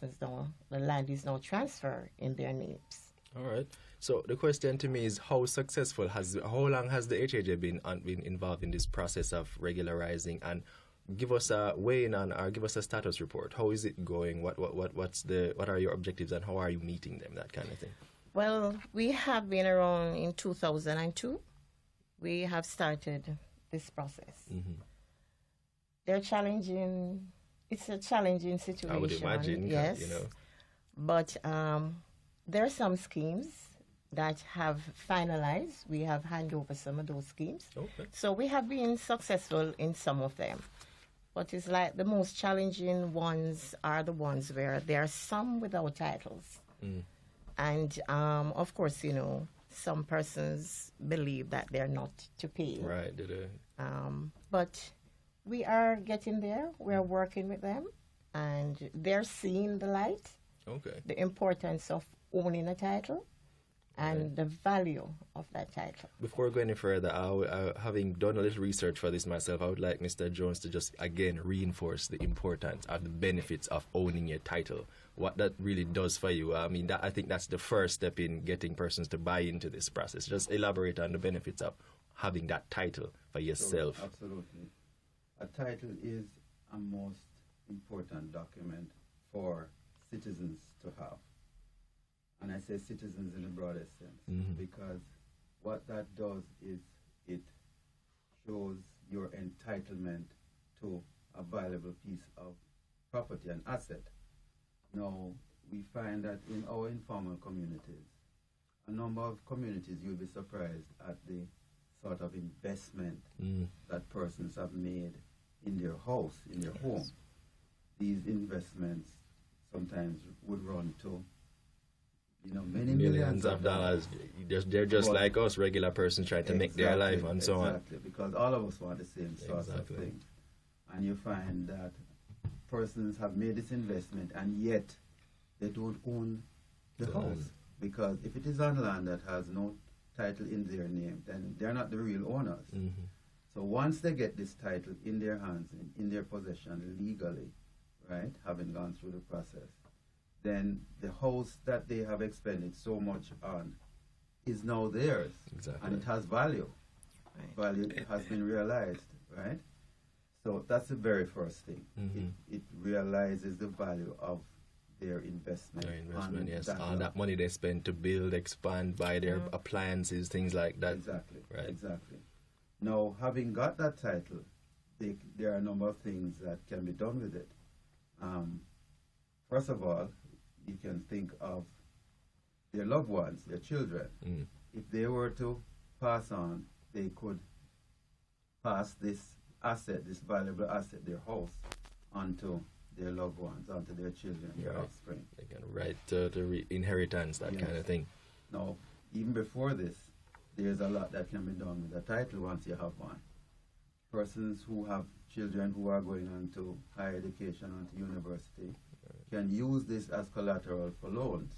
because now the land is now transferred in their names. All right. So the question to me is, how long has the HAJ been involved in this process of regularizing? And give us a weigh in on, or give us a status report. How is it going? What are your objectives, and how are you meeting them? That kind of thing. Well, we have been around in 2002. We have started this process. Mm-hmm. They're challenging. It's a challenging situation. I would imagine. Yes. You know. But there are some schemes that have finalized. We have handed over some of those schemes. Okay. So we have been successful in some of them. But it's like the most challenging ones are the ones where there are some without titles. Mm. And of course, you know, some persons believe that they're not to pay. Right. But we are getting there. We're working with them. And they're seeing the light. Okay. The importance of owning a title and the value of that title. Before going any further, having done a little research for this myself, I would like Mr. Jones to just again reinforce the importance of the benefits of owning your title. What that really does for you. I mean, I think that's the first step in getting persons to buy into this process. Just elaborate on the benefits of having that title for yourself. Absolutely. A title is a most important document for citizens to have. And I say citizens in the broadest sense, because what that does is it shows your entitlement to a valuable piece of property, an asset. Now, we find that in our informal communities, a number of communities, you'll be surprised at the sort of investment that persons have made in their house, in their home. These investments sometimes would run to, you know, many millions of dollars. They're just like us, regular persons trying to make their life and so on. Exactly, because all of us want the same sorts of things. And you find that persons have made this investment and yet they don't own the house. Because if it is on land that has no title in their name, then they're not the real owners. So once they get this title in their hands, in their possession legally, right, having gone through the process, then the house that they have expended so much on is now theirs. Exactly. And it has value. Right. Value has been realized, right? So that's the very first thing. It realizes the value of their investment. Their investment, yes. All that money they spend to build, expand, buy their appliances, things like that. Exactly. Right. Exactly. Now, having got that title, there are a number of things that can be done with it. First of all, you can think of their loved ones, their children. If they were to pass on, they could pass this asset, this valuable asset, their house, onto their loved ones, onto their children, their offspring. They can write the inheritance, that kind of thing. Now, even before this, there's a lot that can be done with a title once you have one. Persons who have children who are going on to higher education, on to university, can use this as collateral for loans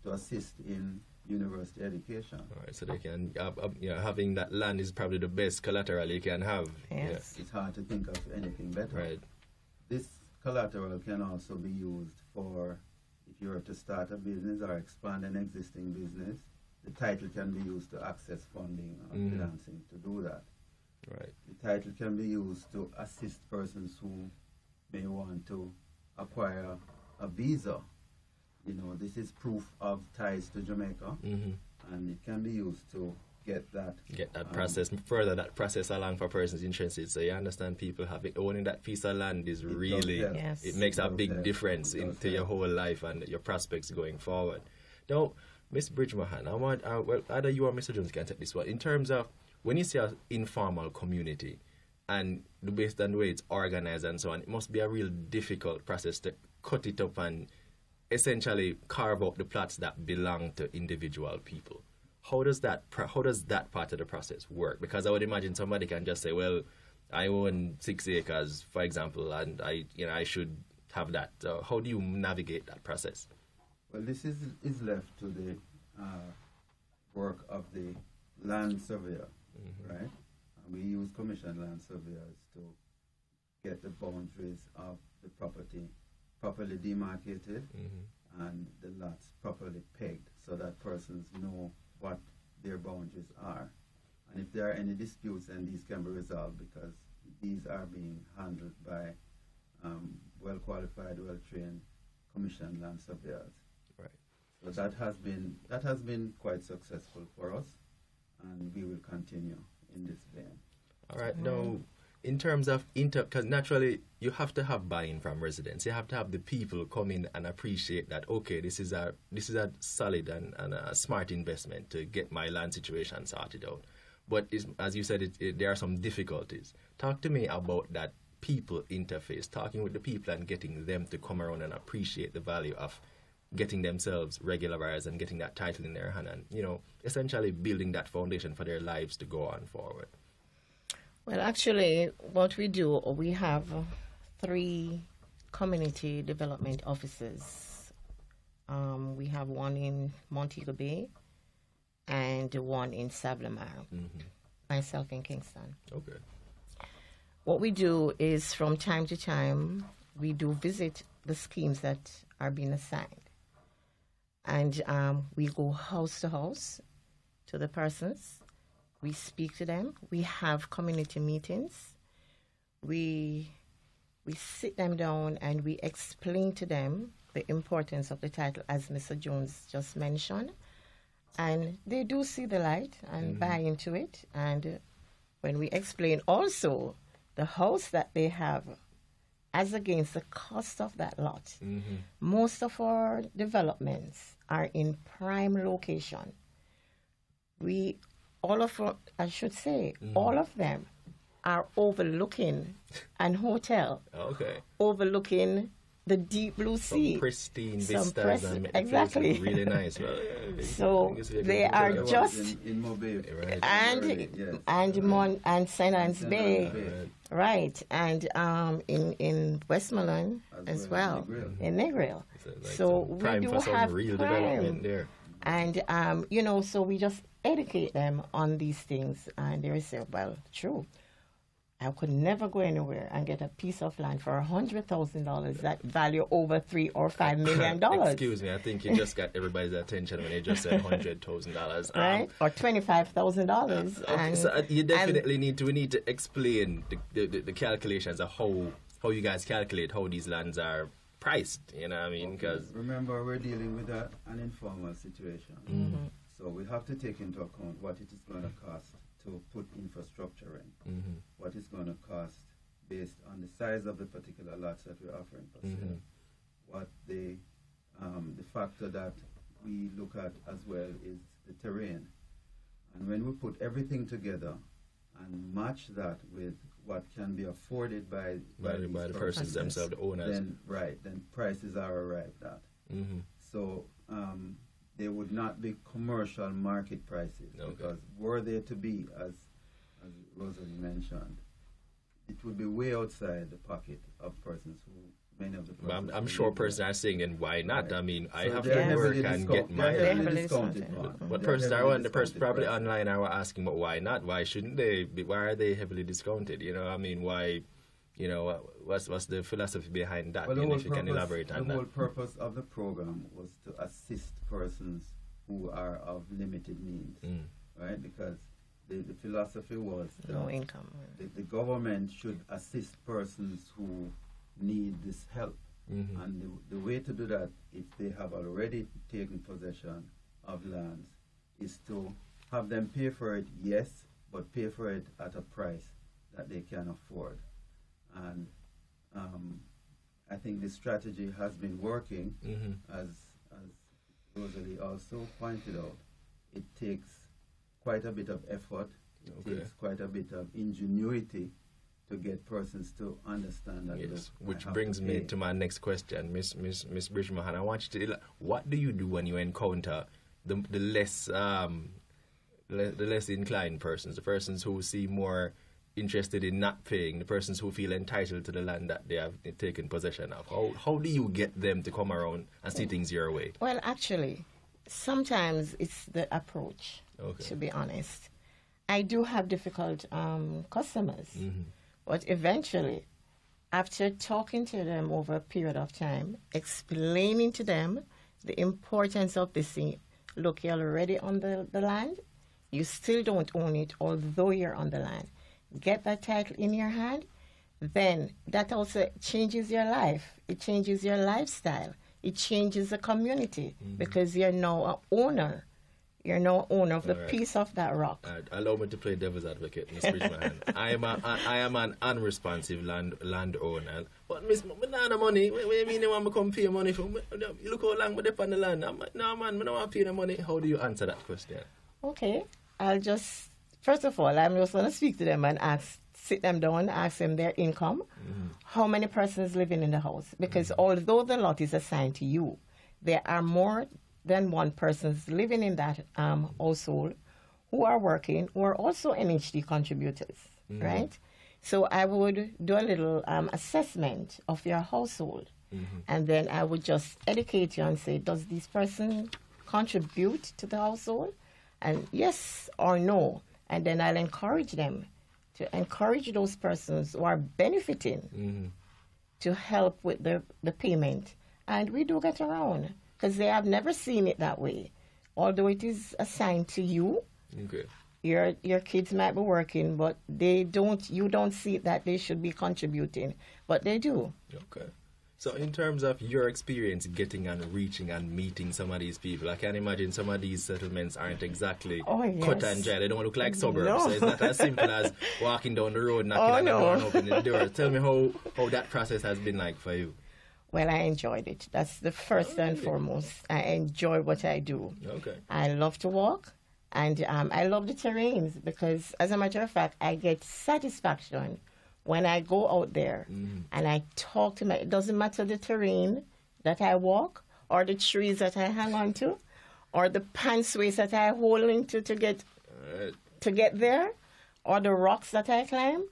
to assist in university education. All right, so they can, having that land is probably the best collateral you can have. Yes. It's hard to think of anything better. Right. This collateral can also be used for, if you were to start a business or expand an existing business, the title can be used to access funding or financing to do that. Right. The title can be used to assist persons who may want to acquire a visa. You know, this is proof of ties to Jamaica, and it can be used to get that process, further that process along for persons interested. So you understand, people owning that piece of land is really, it makes a big difference into your whole life and your prospects going forward. Now, Ms. Bridgemahan, I want, well, either you or Mr. Jones can take this one. In terms of, when you say an informal community, and based on the way it's organized and so on, it must be a real difficult process to cut it up and essentially carve out the plots that belong to individual people. How does that part of the process work? Because I would imagine somebody can just say, well, I own 6 acres, for example, and I should have that. How do you navigate that process? Well, this is left to the work of the land surveyor, right? And we use commissioned land surveyors to get the boundaries of the property properly demarcated and the lots properly pegged so that persons know what their boundaries are. And if there are any disputes, then these can be resolved because these are being handled by well-qualified, well-trained, commissioned land surveyors. Right. So that has been quite successful for us, and we will continue in this vein. All right. Now, in terms of because naturally you have to have buy-in from residents. You have to have the people come in and appreciate that. Okay, this is a solid and a smart investment to get my land situation sorted out. But as you said, there are some difficulties. Talk to me about that people interface, talking with the people and getting them to come around and appreciate the value of getting themselves regularized and getting that title in their hand and, essentially building that foundation for their lives to go on forward. Well, actually, what we do, we have 3 community development offices. We have one in Montego Bay and one in Sablamar, myself in Kingston. Okay. What we do is from time to time, we do visit the schemes that are being assigned. And we go house to house to the persons. We speak to them. We have community meetings. We sit them down and we explain to them the importance of the title, as Mr. Jones just mentioned. And they do see the light and buy into it. And when we explain also the house that they have as against the cost of that lot, most of our developments are in prime location. All of them are overlooking an hotel. Okay. Overlooking the deep blue sea. Some pristine vistas. Exactly. Really nice. Well, so they are just in Mobile, and St. Anne's Bay, right? And in Westmoreland as well, in Negril. So we do have real prime development there. And so we just educate them on these things, and they say, well, true. I could never go anywhere and get a piece of land for $100,000 that value over $3 or $5 million. Excuse me, I think you just got everybody's attention when you just said $100,000, right? Or $25,000. Okay, so you definitely need to explain the calculations of how you guys calculate how these lands are priced. You know what I mean? Because remember, we're dealing with an informal situation, so we have to take into account what it is going to cost to put infrastructure in, what it's going to cost based on the size of the particular lots that we're offering for sale, what the factor that we look at as well is the terrain. And when we put everything together and match that with what can be afforded by the persons themselves, the owners, then prices are arrived at. So they would not be commercial market prices, because were they to be, as Rosalie mentioned, it would be way outside the pocket of persons who, many of the persons. I'm sure persons are saying, then why not? Right. I mean, I have to work and get my... But persons probably right. online are asking, but why not? Why shouldn't they? Why are they heavily discounted? I mean, why... what's the philosophy behind that? Well, if you can elaborate on that. The whole purpose of the program was to assist persons who are of limited means, right? Because the philosophy was no income. The government should assist persons who need this help. And the way to do that, if they have already taken possession of lands, is to have them pay for it, yes, but pay for it at a price that they can afford. And I think this strategy has been working, as Rosalie also pointed out. It takes quite a bit of effort. It takes quite a bit of ingenuity to get persons to understand that. Yes, which brings me to my next question, Miss Bridgman. I want you to, what do you do when you encounter the less inclined persons, the persons who seem more interested in not paying, the persons who feel entitled to the land that they have taken possession of? How do you get them to come around and see things your way? Well, actually, sometimes it's the approach, to be honest. I do have difficult customers, but eventually after talking to them over a period of time, explaining to them the importance of this thing, look, you're already on the land, you still don't own it, although you're on the land. Get that title in your hand, then that also changes your life. It changes your lifestyle. It changes the community because you're now an owner. You're now owner of the piece of that rock. Allow me to play devil's advocate, Ms. Bridgman. I am an unresponsive landowner. But Miss, I don't have money. What do you mean you want me to come pay money for? Look how long I on the land. No, man, I don't want to pay the money. How do you answer that question? Okay. First of all, I'm just going to speak to them and sit them down, ask them their income, how many persons living in the house. Because although the lot is assigned to you, there are more than one person living in that household who are working, who are also NHD contributors, right? So I would do a little assessment of your household, and then I would just educate you and say, does this person contribute to the household? And yes or no. And then I'll encourage them to encourage those persons who are benefiting to help with the payment. And we do get around, because they have never seen it that way. Although it is assigned to you, your kids might be working, but you don't see that they should be contributing, but they do. Okay. So in terms of your experience getting and reaching and meeting some of these people, I can imagine some of these settlements aren't exactly cut and dry. They don't look like suburbs. No. So it's not as simple as walking down the road, knocking on the door and opening the door. Tell me how that process has been like for you. Well, I enjoyed it. That's the first and foremost. I enjoy what I do. Okay. I love to walk, and I love the terrains because, as a matter of fact, I get satisfaction when I go out there and I talk to it doesn't matter the terrain that I walk or the trees that I hang on to or the pathways that I hold into to get there or the rocks that I climb,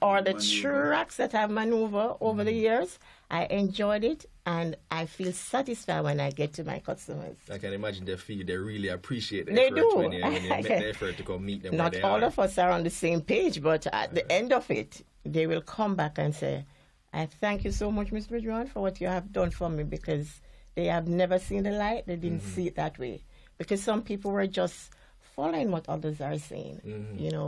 or the tracks that I maneuver over the years. I enjoyed it, and I feel satisfied when I get to my customers. I can imagine they really appreciate the effort when you make the effort to go meet them. Not all of us are on the same page, but at the end of it, they will come back and say, I thank you so much, Ms. Bridgman, for what you have done for me, because they have never seen the light. They didn't see it that way. Because some people were just following what others are saying,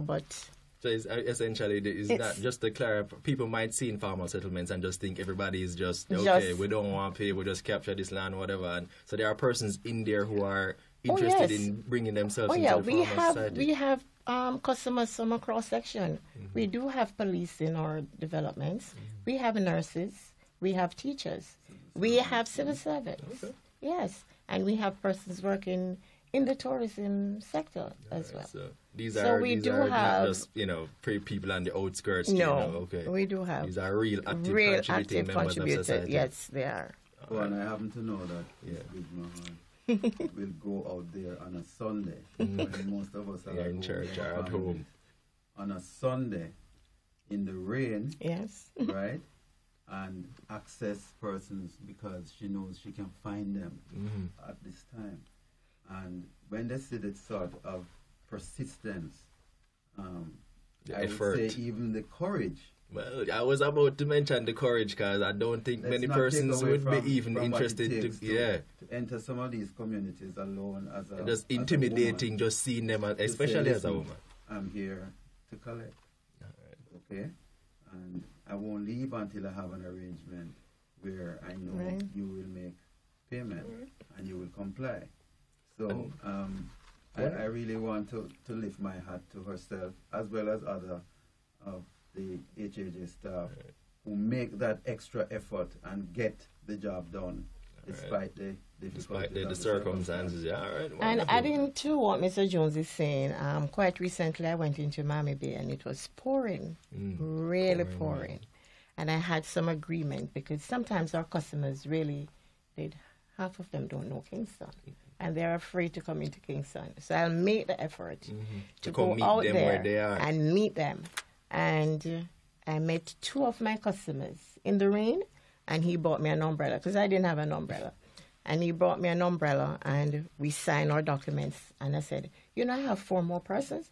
but... So it's essentially, that just to clarify, people might see informal settlements and just think everybody is just, okay, we don't want to pay, we'll just capture this land, whatever. And so there are persons in there who are interested in bringing themselves into the formal society. We have customers from a cross-section. We do have police in our developments. We have nurses. We have teachers. We have civil servants. Okay. Yes. And we have persons working in the tourism sector as well. So these are not just, people on the outskirts. No, we do have. These are real active contributors of society. Yes, they are. Well, and I happen to know that we'll go out there on a Sunday. When most of us are in church or at home. On a Sunday, in the rain, right? And access persons because she knows she can find them at this time. And when they see that sort of persistence, I would say even the courage. Well, I was about to mention the courage because I don't think many persons would be even interested to enter some of these communities alone as a just intimidating, just seeing them, especially as a woman. I'm here to collect. Okay? And I won't leave until I have an arrangement where I know you will make payment and you will comply. So I really want to lift my hat to herself as well as other of the HAJ staff who make that extra effort and get the job done despite the difficulties. The circumstances. Yeah, all right. And adding to what Mr. Jones is saying, quite recently I went into Miami Bay and it was pouring, really pouring. And I had some agreement because sometimes our customers half of them don't know Kingston. And they're afraid to come into Kingston. So I'll make the effort to go out there where they are and meet them. And I met two of my customers in the rain, and he bought me an umbrella because I didn't have an umbrella. And he brought me an umbrella, and we signed our documents. And I said, I have 4 more persons.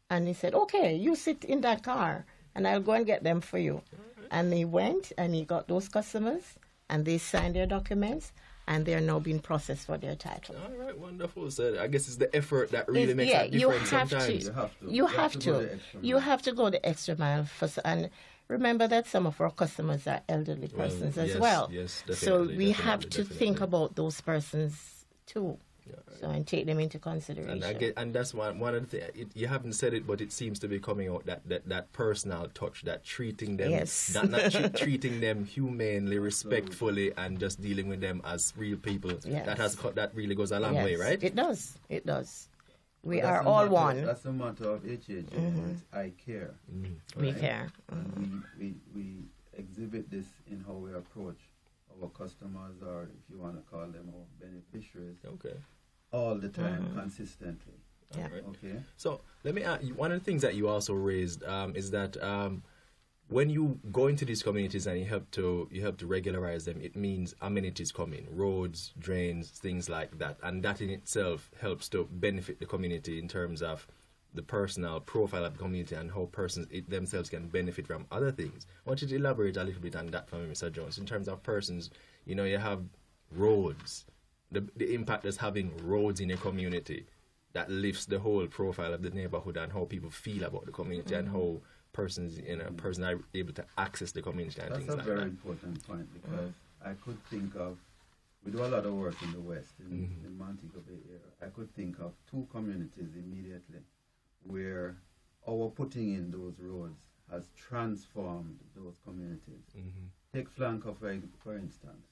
And he said, okay, you sit in that car, and I'll go and get them for you. And he went and he got those customers and they signed their documents and they're now being processed for their title. All right, wonderful. So I guess it's the effort that really makes a difference sometimes. You have to go the extra mile. And remember that some of our customers are elderly persons as well. Yes, so we have to think about those persons too. Yeah, right. So and take them into consideration. And that's one of the things, you haven't said it, but it seems to be coming out, that personal touch, that treating them, treating them humanely, respectfully, and just dealing with them as real people. Yes. That really goes a long way, right? It does. We are all one. That's a motto of HAJ. Mm-hmm. I care. Mm-hmm. Right? We care. Mm-hmm. And we exhibit this in how we approach our customers, or if you want to call them our beneficiaries. Okay. All the time, consistently. Yeah. Right. Okay. So let me ask you, one of the things that you also raised is that when you go into these communities and you help to regularize them, it means amenities come in, roads, drains, things like that, and that in itself helps to benefit the community in terms of the personal profile of the community and how persons themselves can benefit from other things. I want you to elaborate a little bit on that for me, Mr. Jones. In terms of persons, you have roads, the impact that's having roads in your community that lifts the whole profile of the neighborhood and how people feel about the community and how persons are able to access the community and that's things like that. That's a very important point, because I could think of, we do a lot of work in the West, in Montego Bay area. I could think of 2 communities immediately where our putting in those roads has transformed those communities. Mm-hmm. Take Flanker, for instance.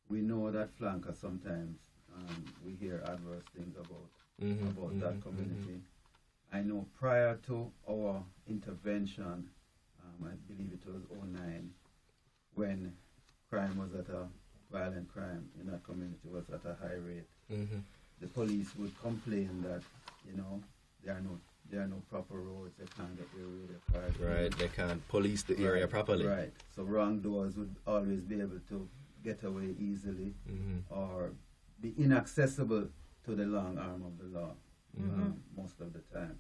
We know that Flanker sometimes, we hear adverse things about that community. I know prior to our intervention, I believe it was 2009, when crime was at violent crime in that community was at a high rate. Mm-hmm. The police would complain that, there are no proper roads, they can't get their cars. Right, they can't police the area properly. Right, so wrongdoers would always be able to get away easily or be inaccessible to the long arm of the law most of the time.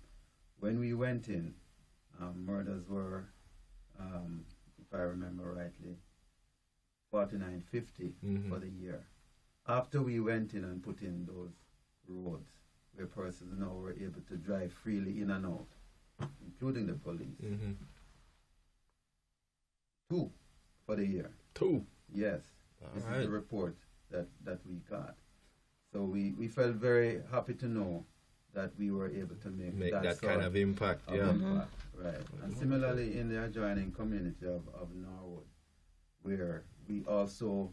When we went in, murders were, if I remember rightly, 4950 for the year. After we went in and put in those roads, where persons now were able to drive freely in and out, including the police. 2 for the year. 2? Yes. This is the report that we got. So we felt very happy to know that we were able to make that kind of impact. Impact, right. And similarly in the adjoining community of Norwood, where we also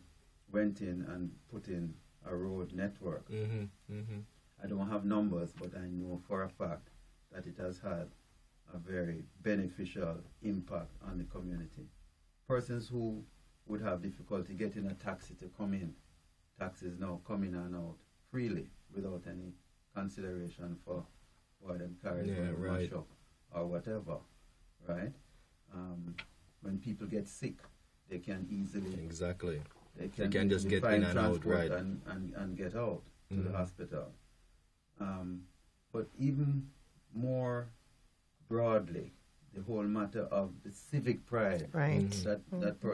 went in and put in a road network. I don't have numbers, but I know for a fact that it has had a very beneficial impact on the community. Persons who would have difficulty getting a taxi to come in, taxis now come in and out freely without any consideration for why them cars mash up or whatever, right? When people get sick, they can easily they can just get in and out, right? And get out to the hospital. But even more broadly, the whole matter of the civic pride that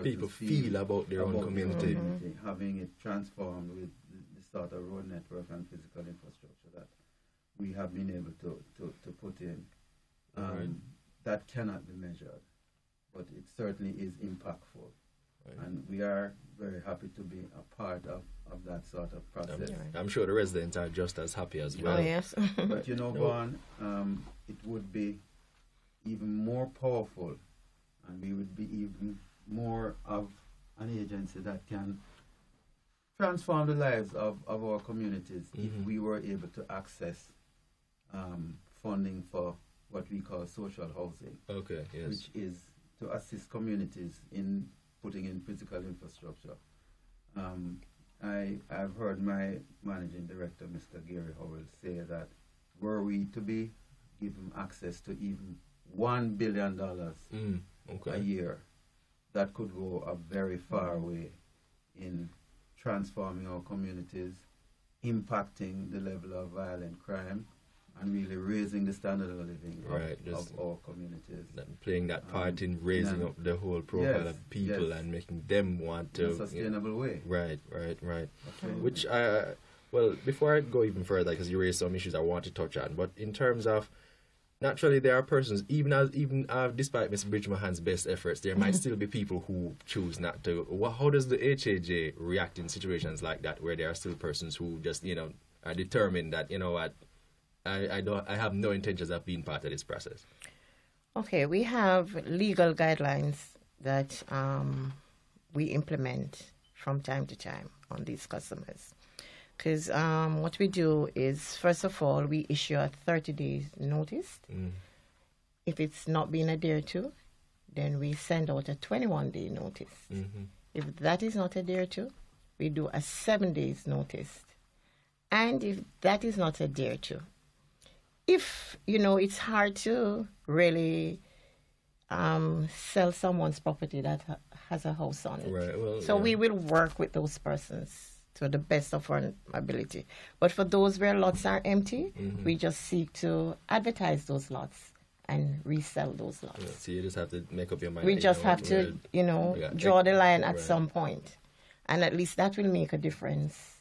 people feel about their own community. Having it transformed with the sort of road network and physical infrastructure that we have been able to put in, that cannot be measured, but it certainly is impactful. Right. And we are very happy to be a part of that sort of process. I'm sure the residents are just as happy as well. Oh, yes. But Vaughn, it would be even more powerful, and we would be even more of an agency that can transform the lives of our communities if we were able to access funding for what we call social housing. Okay, yes. Which is to assist communities in putting in physical infrastructure. I've heard my managing director, Mr. Gary Howell, say that were we to be given access to even $1 billion a year, that could go a very far way in transforming our communities, impacting the level of violent crime, and really raising the standard of living of our communities. Playing that part in raising up the whole profile of people and making them want to... In a sustainable way. Right. Which, well, before I go even further, because you raised some issues I want to touch on, but in terms of, naturally there are persons, even despite Ms. Bridgemahan's best efforts, there might still be people who choose not to. How does the HAJ react in situations like that, where there are still persons who just, are determined that, what, I have no intentions of being part of this process? Okay, we have legal guidelines that we implement from time to time on these customers. Because what we do is, first of all, we issue a 30-day notice. If it's not being adhered to, then we send out a 21-day notice. If that is not adhered to, we do a 7 days notice. And if that is not adhered to, if, it's hard to really sell someone's property that has a house on it. Right. Well, so we will work with those persons to the best of our ability. But for those where lots are empty, we just seek to advertise those lots and resell those lots. Yeah, so you just have to make up your mind. We just have to, draw the line at some point. And at least that will make a difference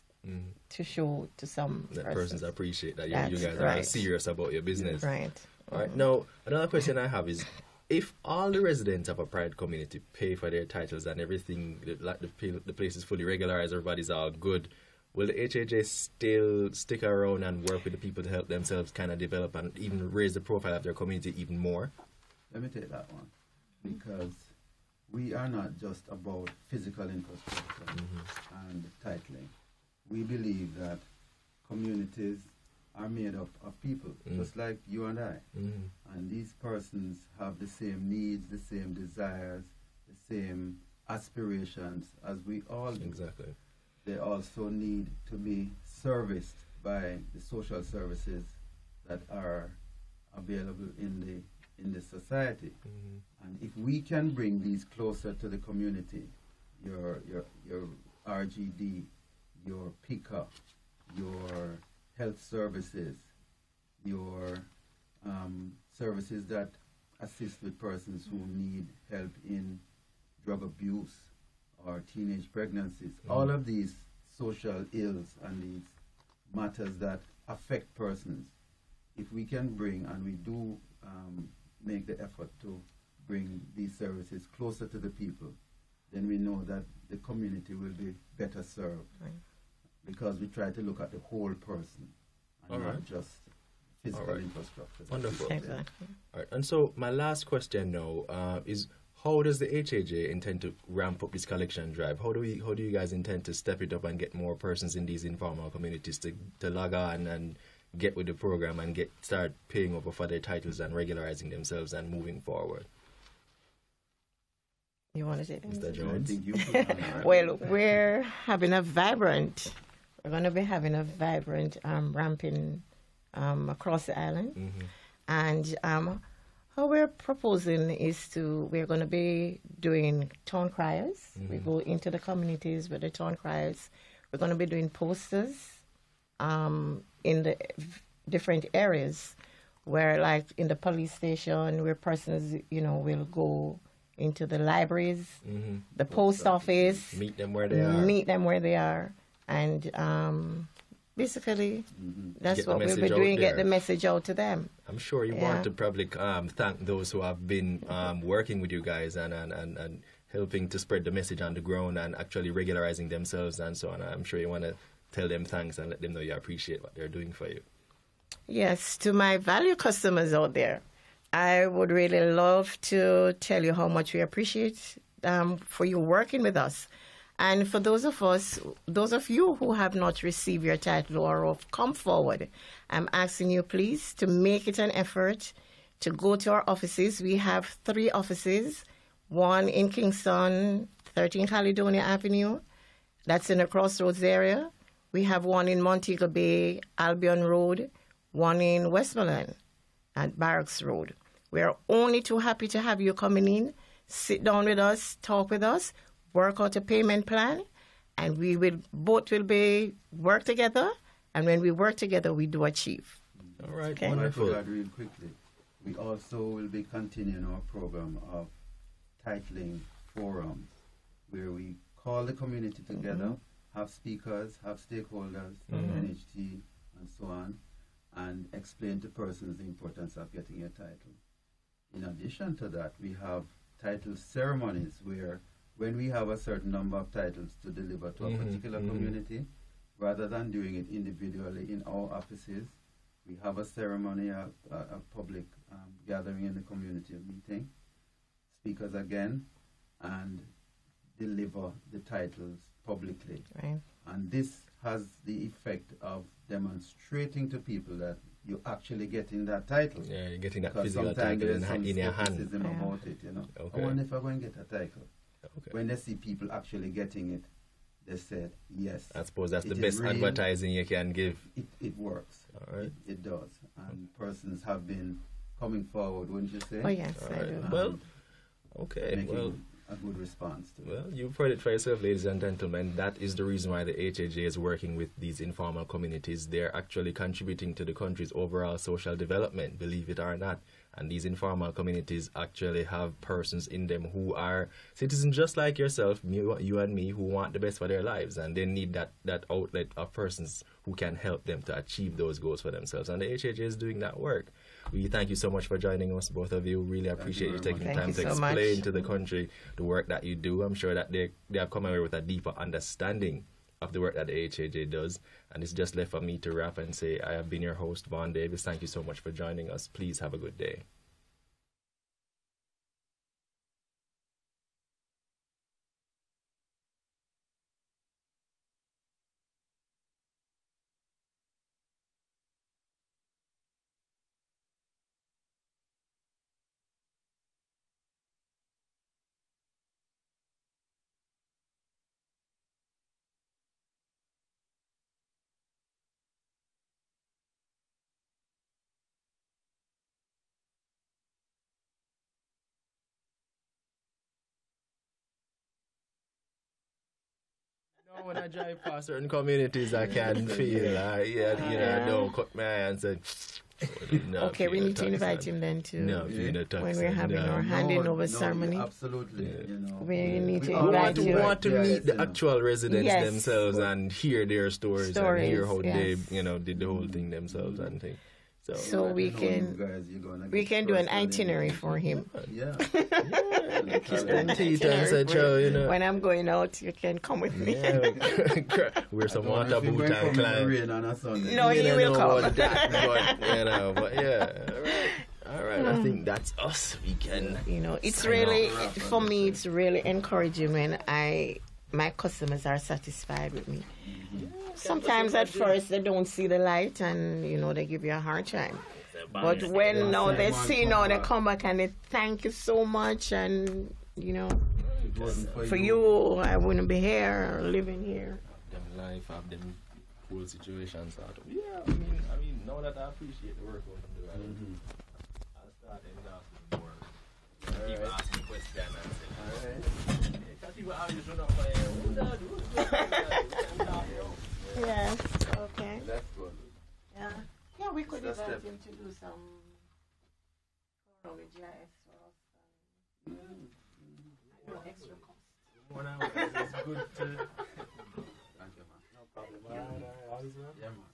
to show to some persons appreciate that you guys are serious about your business. Right. All right. Now, another question I have is, if all the residents of a pride community pay for their titles and everything, like the place is fully regularized, everybody's all good, will the HAJ still stick around and work with the people to help themselves kind of develop and even raise the profile of their community even more? Let me take that one, because we are not just about physical infrastructure and titling. We believe that communities are made up of people, just like you and I. And these persons have the same needs, the same desires, the same aspirations as we all do. Exactly. They also need to be serviced by the social services that are available in the society. And if we can bring these closer to the community, your RGD, your pickup, your health services, your services that assist with persons who need help in drug abuse or teenage pregnancies, all of these social ills and these matters that affect persons, if we can bring, and we do make the effort to bring these services closer to the people, then we know that the community will be better served. Because we try to look at the whole person and not just physical infrastructure. Wonderful. Exactly. All right. And so my last question now is, how does the HAJ intend to ramp up this collection drive? How do you guys intend to step it up and get more persons in these informal communities to log on and get with the program and start paying over for their titles and regularizing themselves and moving forward? You want to say that? Mr. Jones? Well, we're going to be having a vibrant ramping across the island. And how we're proposing is we're going to be doing town criers. We go into the communities with the town criers. We're going to be doing posters in the different areas where, like in the police station, where persons, will go into the libraries, the post office. Meet them where they are. And basically, that's what we'll be doing, get the message out to them. I'm sure you want to probably thank those who have been working with you guys and helping to spread the message on the ground and actually regularizing themselves and so on. I'm sure you want to tell them thanks and let them know you appreciate what they're doing for you. Yes, to my value customers out there, I would really love to tell you how much we appreciate for you working with us. And for those of you who have not received your title or have come forward, I'm asking you please to make it an effort to go to our offices. We have 3 offices, one in Kingston, 13 Caledonia Avenue. That's in the Crossroads area. We have one in Montego Bay, Albion Road, one in Westmoreland at Barracks Road. We are only too happy to have you coming in, sit down with us, talk with us, work out a payment plan, and we will both work together. And when we work together, we do achieve. All right, okay. wonderful. I forgot real quickly. We also will be continuing our program of titling forums where we call the community together, have speakers, have stakeholders, NHT, and so on, and explain to persons the importance of getting a title. In addition to that, we have title ceremonies where when we have a certain number of titles to deliver to a particular community, rather than doing it individually in our offices, we have a ceremony, a public gathering in the community meeting, speakers again, and deliver the titles publicly. Right. And this has the effect of demonstrating to people that you're actually getting that title. Yeah, you're getting that because physical title in your hand. About it, you know. Okay. I wonder if I'm going to get a title. Okay. When they see people actually getting it, they said, yes. I suppose that's the best advertising you can give. It works. All right. It does. And persons have been coming forward, wouldn't you say? Oh, yes, All I right. do. Well, okay. Making Well, a good response to it. well, you've heard it for yourself, ladies and gentlemen. That is the reason why the HAJ is working with these informal communities. They're actually contributing to the country's overall social development, believe it or not. And these informal communities actually have persons in them who are citizens just like yourself, you and me, who want the best for their lives. And they need that outlet of persons who can help them to achieve those goals for themselves. And the HAJ is doing that work. We thank you so much for joining us, both of you. Really appreciate you taking the time to explain to the country the work that you do. I'm sure that they have come away with a deeper understanding of the work that the HAJ does. And it's just left for me to wrap and say I have been your host, Vaughn Davis. Thank you so much for joining us. Please have a good day. When I drive past certain communities, I can feel, don't cut my eye and say, okay, we need to invite him then to when we're having our handing over ceremony. Absolutely. Yeah. You know, we need to invite you. We want to meet the actual residents themselves and hear their stories and hear how they, did the whole thing themselves and things. So we can do an itinerary for him. Yeah. When I'm going out, you can come with me. We're some water boot and climb. No, he will come. But yeah, all right. I think that's us. We can. It's really for me. It's really encouraging when my customers are satisfied with me. Sometimes at first they don't see the light and they give you a hard time. But when now they see they come back and they thank you so much and for you I wouldn't be here or living here. Them life have them cool situations out of. Yeah, I mean now that I appreciate the work what I'm doing, I'll start ending more. People ask me questions and say, people are just running Yes, okay. That's good. Yeah, we could invite him to do some with GIS for us. No extra cost. It's good to. Thank you, man. No problem. Always well. Yeah, man.